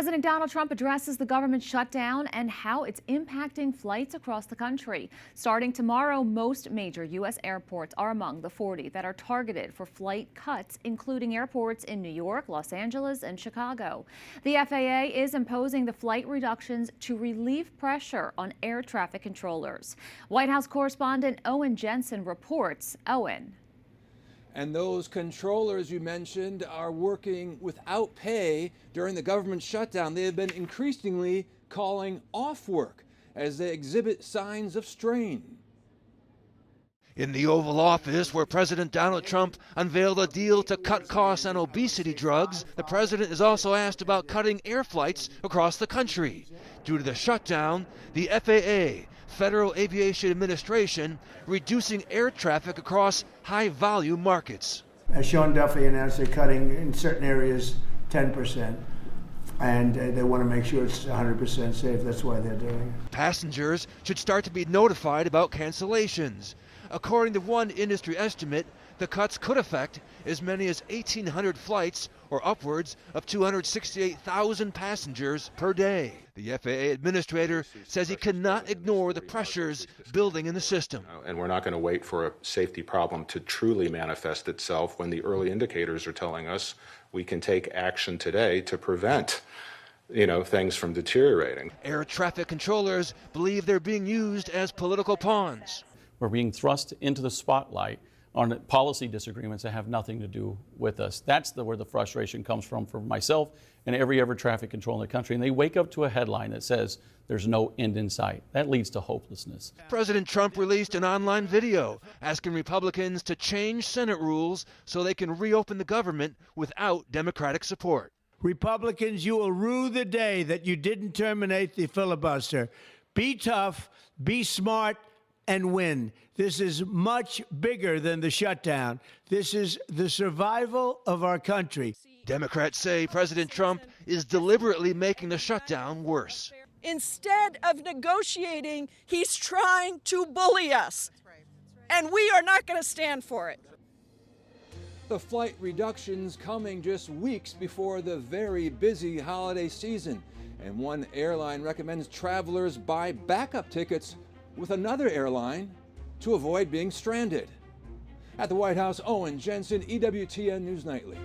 President Donald Trump addresses the government shutdown and how it's impacting flights across the country. Starting tomorrow, most major U.S. airports are among the 40 that are targeted for flight cuts, including airports in New York, Los Angeles, and Chicago. The FAA is imposing the flight reductions to relieve pressure on air traffic controllers. White House correspondent Owen Jensen reports. Owen. And those controllers you mentioned are working without pay during the government shutdown. They have been increasingly calling off work as they exhibit signs of strain. In the Oval Office, where President Donald Trump unveiled a deal to cut costs on obesity drugs, the president is also asked about cutting air flights across the country. Due to the shutdown, the FAA, Federal Aviation Administration, reducing air traffic across high-volume markets. As Sean Duffy announced, they're cutting in certain areas 10%, and they want to make sure it's 100% safe. That's why they're doing it. Passengers should start to be notified about cancellations. According to one industry estimate, the cuts could affect as many as 1,800 flights or upwards of 268,000 passengers per day. The FAA administrator says he cannot ignore the pressures building in the system. And we're not going to wait for a safety problem to truly manifest itself when the early indicators are telling us we can take action today to prevent things from deteriorating. Air traffic controllers believe they're being used as political pawns. We're being thrust into the spotlight on policy disagreements that have nothing to do with us. That's where the frustration comes from for myself and every traffic control in the country. And they wake up to a headline that says there's no end in sight. That leads to hopelessness. President Trump released an online video asking Republicans to change Senate rules so they can reopen the government without Democratic support. Republicans, you will rue the day that you didn't terminate the filibuster. Be tough, be smart, and win. This is much bigger than the shutdown. This is the survival of our country. Democrats say President Trump is deliberately making the shutdown worse. Instead of negotiating, he's trying to bully us. And we are not going to stand for it. The flight reductions coming just weeks before the very busy holiday season. And one airline recommends travelers buy backup tickets with another airline to avoid being stranded. At the White House, Owen, Jensen, EWTN News Nightly.